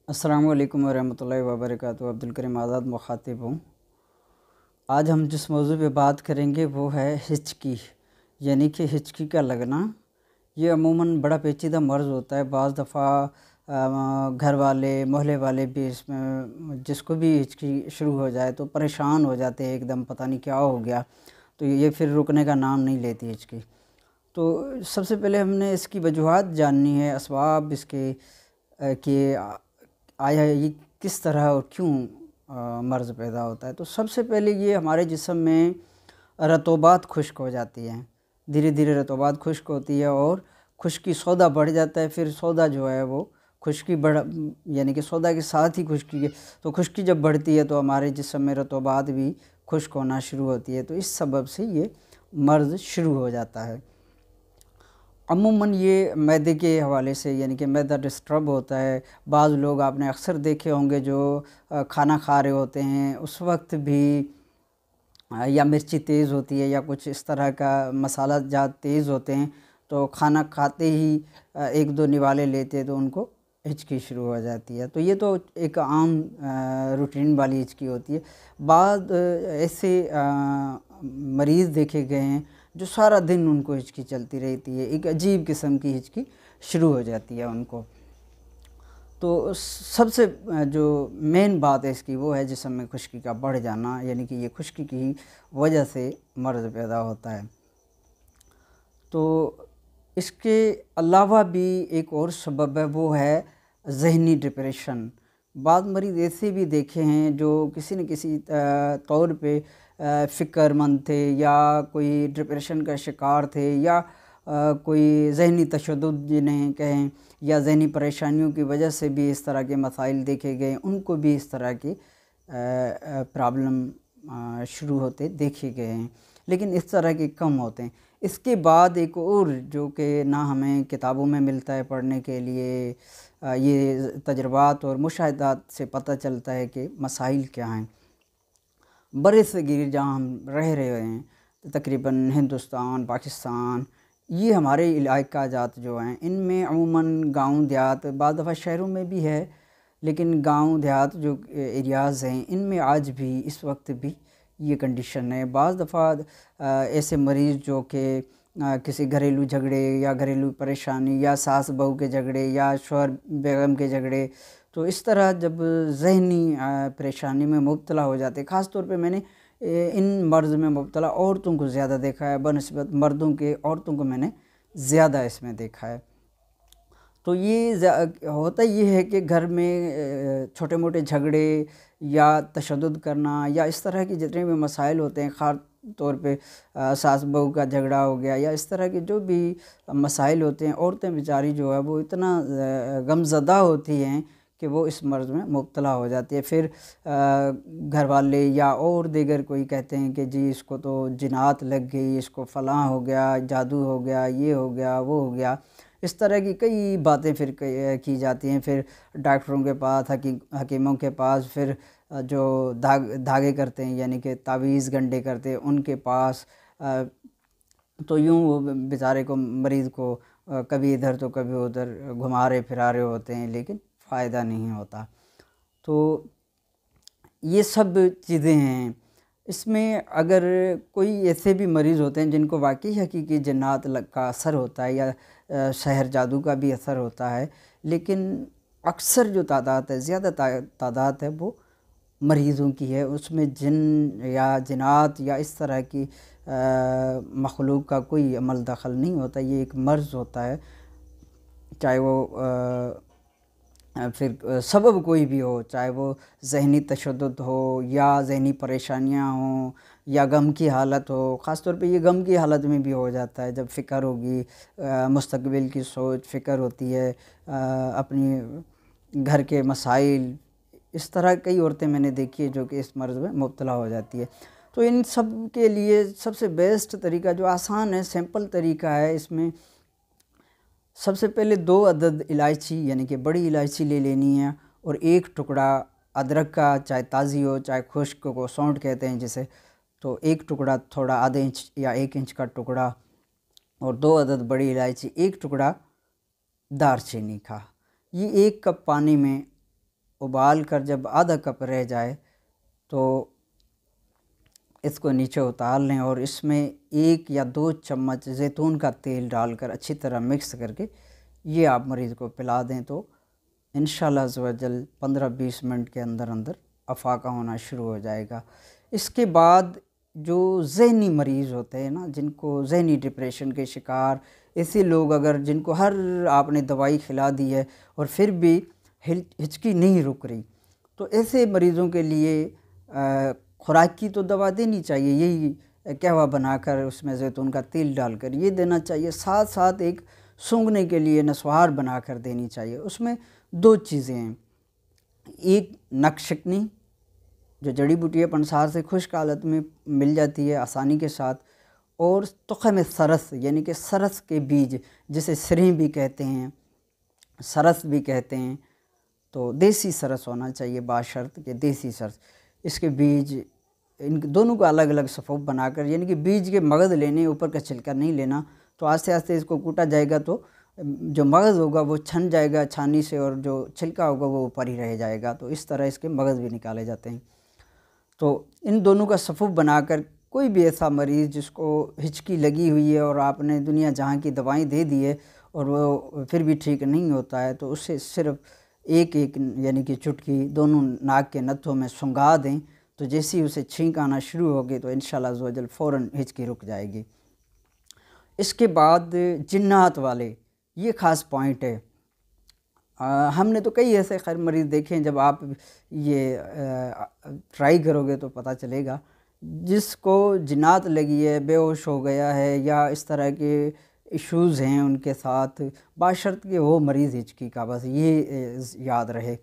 अस्सलामु अलैकुम वरहमतुल्लाहि वबरकातुहू। अब्दुल करीम आज़ाद मुखातिब हूँ। आज हम जिस मौजू पे बात करेंगे वो है हिचकी, यानी कि हिचकी का लगना। ये अमूमन बड़ा पेचीदा मर्ज़ होता है। बाज़ दफ़ा घर वाले मोहल्ले वाले भी इसमें जिसको भी हिचकी शुरू हो जाए तो परेशान हो जाते हैं एकदम, पता नहीं क्या हो गया। तो ये फिर रुकने का नाम नहीं लेती हिचकी। तो सबसे पहले हमने इसकी वजूहात जाननी है, असबाब इसके कि आया ये किस तरह और क्यों मर्ज़ पैदा होता है। तो सबसे पहले ये हमारे जिस्म में रतूबात खुश्क हो जाती हैं, धीरे धीरे रतूबात खुश्क होती है और खुश्की सौदा बढ़ जाता है। फिर सौदा जो है वो खुश्की बढ़ यानी कि सौदा के साथ ही खुश्की तो खुश्की जब बढ़ती है तो हमारे जिस्म में रतूबात भी खुश्क होना शुरू होती है। तो इस सबब से ये मर्ज़ शुरू हो जाता है। अमूमन ये मैदे के हवाले से, यानी कि मैदा डिस्टर्ब होता है। बाज़ लोग आपने अक्सर देखे होंगे जो खाना खा रहे होते हैं उस वक्त भी या मिर्ची तेज़ होती है या कुछ इस तरह का मसाला जात तेज़ होते हैं, तो खाना खाते ही एक दो निवाले लेते हैं तो उनको हिचकी शुरू हो जाती है। तो ये तो एक आम रूटीन वाली हिचकी होती है। बाद ऐसे मरीज़ देखे गए हैं जो सारा दिन उनको हिचकी चलती रहती है, एक अजीब किस्म की हिचकी शुरू हो जाती है उनको। तो सबसे जो मेन बात है इसकी वो है जिस्म में खुश्की का बढ़ जाना, यानी कि ये खुश्की की वजह से मर्ज़ पैदा होता है। तो इसके अलावा भी एक और सबब है, वो है ज़हनी डिप्रेशन। बाद मरीज़ ऐसे भी देखे हैं जो किसी न किसी तौर पे फ़िक्रमंद थे या कोई डिप्रेशन का शिकार थे या कोई ज़हनी तशद्दुद जिन्हें कहें या ज़हनी परेशानियों की वजह से भी इस तरह के मसाइल देखे गए, उनको भी इस तरह की प्रॉब्लम शुरू होते देखे गए हैं, लेकिन इस तरह के कम होते हैं। इसके बाद एक और जो कि ना हमें किताबों में मिलता है पढ़ने के लिए, ये तजर्बात और मुशाहिदात से पता चलता है कि मसाइल क्या हैं। बरसगीर जहाँ हम रह रहे हैं, तकरीबन हिंदुस्तान, पाकिस्तान, ये हमारे इलाका जात जो हैं इनमें अमूमन गांव देहात, बाद दफ़ा शहरों में भी है, लेकिन गांव देहात जो एरियाज़ हैं इनमें आज भी इस वक्त भी ये कंडीशन है। बाज़ दफ़ा ऐसे मरीज़ जो कि किसी घरेलू झगड़े या घरेलू परेशानी या सास बहू के झगड़े या शौहर बेगम के झगड़े, तो इस तरह जब ज़हनी परेशानी में मुब्तला हो जाते, ख़ास तौर पे मैंने इन मर्ज़ में मुब्तला औरतों को ज़्यादा देखा है बनिस्बत मर्दों के, औरतों को मैंने ज़्यादा इसमें देखा है। तो ये होता ये है कि घर में छोटे मोटे झगड़े या तशद्दुद करना या इस तरह की जितने भी मसाइल होते हैं, ख़ास तौर पे सास बहू का झगड़ा हो गया या इस तरह के जो भी मसाइल होते हैं, औरतें बेचारी जो है वो इतना गमज़दा होती हैं कि वो इस मर्ज़ में मुब्तला हो जाती है। फिर घर वाले या और दीगर कोई कहते हैं कि जी इसको तो जिनात लग गई, इसको फ़लाँ हो गया, जादू हो गया, ये हो गया, वो हो गया। इस तरह की कई बातें फिर की जाती हैं। फिर डॉक्टरों के पास, हकीमों के पास, फिर जो धागे करते हैं यानी कि तावीज़ गंडे करते हैं उनके पास, तो यूँ वो बेचारे को, मरीज़ को कभी इधर तो कभी उधर घुमा रहे फिरा रहे होते हैं, लेकिन फ़ायदा नहीं होता। तो ये सब चीज़ें हैं। इसमें अगर कोई ऐसे भी मरीज़ होते हैं जिनको वाकई हकीकी जन्नात का असर होता है या शहर जादू का भी असर होता है, लेकिन अक्सर जो तादाद है, ज़्यादा तादाद है वो मरीज़ों की है। उसमें जिन या जिनात या इस तरह की मखलूक का कोई अमल दखल नहीं होता। ये एक मर्ज़ होता है, चाहे वो फिर सबब कोई भी हो, चाहे वो ज़हनी तशद्दुद हो या ज़हनी परेशानियां हों या गम की हालत हो। ख़ास तौर पे ये गम की हालत में भी हो जाता है जब फ़िक्र होगी, मुस्तक़बिल की सोच, फ़िक्र होती है, अपनी घर के मसाइल। इस तरह कई औरतें मैंने देखी है जो कि इस मर्ज़ में मुब्तला हो जाती है। तो इन सब के लिए सबसे बेस्ट तरीका जो आसान है, सिंपल तरीका है, इसमें सबसे पहले 2 अदद इलायची यानी कि बड़ी इलायची ले लेनी है और 1 टुकड़ा अदरक का, चाहे ताज़ी हो चाहे खुश्क, को सौंठ कहते हैं जिसे, तो 1 टुकड़ा थोड़ा आधे इंच या 1 इंच का टुकड़ा और 2 अदद बड़ी इलायची, 1 टुकड़ा दारचीनी का। ये 1 कप पानी में ابال کر جب آدھا کپ رہ جائے تو اس کو نیچے اتار لیں اور اس میں 1 یا 2 چمچ زیتون کا تیل ڈال کر اچھی طرح مکس کر کے یہ آپ مریض کو پلا دیں تو انشاءاللہ عز و جل 15-20 منٹ کے اندر اندر افاقہ ہونا شروع ہو جائے گا۔ اس کے بعد جو ذہنی مریض ہوتے ہیں نا، جن کو ذہنی ڈپریشن کے شکار، ایسے لوگ اگر جن کو ہر آپ نے دوائی کھلا دی ہے اور پھر بھی ہچکی نہیں رک رہی، تو ایسے مریضوں کے لیے خوراک کی تو دوا دینی چاہیے، یہی قہوہ بنا کر اس میں زیتون کا تیل ڈال کر یہ دینا چاہیے، ساتھ ساتھ ایک سونگھنے کے لیے نسوار بنا کر دینی چاہیے۔ اس میں 2 چیزیں ہیں، ایک نک شکنی جو جڑی بوٹی ہے پنسار سے خشک حالت میں مل جاتی ہے آسانی کے ساتھ، اور تخم سرس یعنی کہ سرس کے بیج جسے سریں بھی کہتے ہیں، سرس بھی کہتے ہیں، تو دیسی سرس ہونا چاہیے باشرط کہ دیسی سرس، اس کے بیج ان دونوں کو الگ الگ صفوف بنا کر، یعنی کہ بیج کے مغز لینے، اوپر کا چھلکا نہیں لینا، تو آہستہ آہستہ اس کو کوٹا جائے گا تو جو مغز ہوگا وہ چھن جائے گا چھانی سے، اور جو چھلکا ہوگا وہ اوپر ہی رہ جائے گا، تو اس طرح اس کے مغز بھی نکالے جاتے ہیں۔ تو ان دونوں کا صفوف بنا کر کوئی بھی ایسا مریض جس کو ہچکی لگی ہوئی ہے اور آپ نے دنیا جہاں کی دوائیں دے دی ہے اور وہ پھر بھی ٹھیک نہیں ہوتا ہے، تو اسے صرف ایک یعنی کہ چٹکی دونوں ناک کے نتھوں میں سنگھا دیں، تو جیسے ہی اسے چھینک آنا شروع ہوگی تو انشاءاللہ عز و جل فوراً ہچکی رک جائے گی۔ اس کے بعد جنات والے، یہ خاص پوائنٹ ہے، ہم نے تو کئی ایسے خیر مریض دیکھے ہیں، جب آپ یہ ٹرائی کرو گے تو پتہ چلے گا، جس کو جنات لگی ہے، بے ہوش ہو گیا ہے یا اس طرح کے ایشوز ہیں ان کے ساتھ، باشرط کہ وہ مریض ہچکی کا، بس یہ یاد رہے۔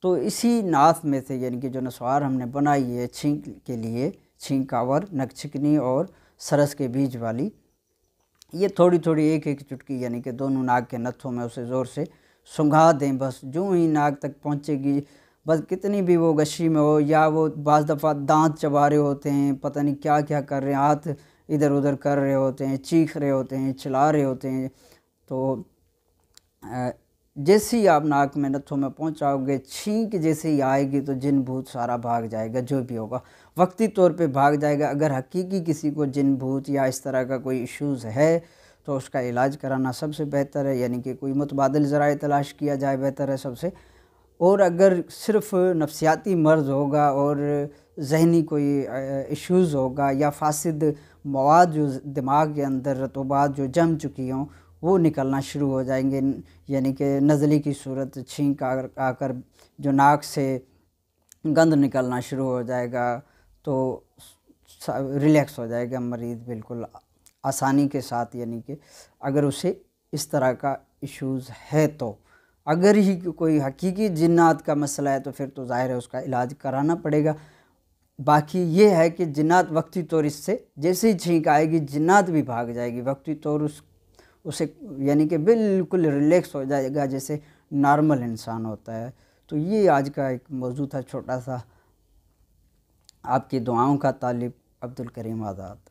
تو اسی ناف میں سے یعنی کہ جو نسوار ہم نے بنائی ہے چھینک کے لیے، چھینک آور، نک چھکنی اور سرس کے بیج والی، یہ تھوڑی تھوڑی ایک چٹکی یعنی کہ دونوں ناک کے نتھوں میں اسے زور سے سنگھا دیں، بس جو ہی ناک تک پہنچے گی، بس کتنی بھی وہ غشی میں ہو یا وہ بعض دفعہ دانت چبا رہے ہوتے ہیں، پتہ نہیں کیا کیا کر رہے ہیں، ہاتھ ادھر ادھر کر رہے ہوتے ہیں، چیخ رہے ہوتے ہیں، چلا رہے ہوتے ہیں، تو جیسے ہی آپ ناک میں نتھوں میں پہنچاؤ گے، چھینک جیسے ہی آئے گی تو جن بھوت سارا بھاگ جائے گا، جو بھی ہوگا وقتی طور پہ بھاگ جائے گا۔ اگر حقیقی کسی کو جن بھوت یا اس طرح کا کوئی ایشوز ہے تو اس کا علاج کرانا سب سے بہتر ہے، یعنی کہ کوئی متبادل ذرائع تلاش کیا جائے، بہتر ہے سب سے۔ اور اگر صرف نفسیاتی مرض ہوگا اور ذہنی کوئی ایشوز ہوگا یا فاسد مواد جو دماغ کے اندر رطوبات جو جم چکی ہوں وہ نکلنا شروع ہو جائیں گے، یعنی کہ نزلے کی صورت، چھینک آ کر جو ناک سے گند نکلنا شروع ہو جائے گا، تو ریلیکس ہو جائے گا مریض بالکل آسانی کے ساتھ، یعنی کہ اگر اسے اس طرح کا ایشوز ہے تو۔ اگر ہی کوئی حقیقی جنات کا مسئلہ ہے تو پھر تو ظاہر ہے اس کا علاج کرانا پڑے گا۔ باقی یہ ہے کہ جنات وقتی طور اس سے جیسے ہی چھینک آئے گی جنات بھی بھاگ جائے گی، وقتی طور اسے یعنی کہ بالکل ریلیکس ہو جائے گا جیسے نارمل انسان ہوتا ہے۔ تو یہ آج کا ایک موضوع تھا چھوٹا سا، آپ کی دعاؤں کا طالب، عبدالکریم آزاد۔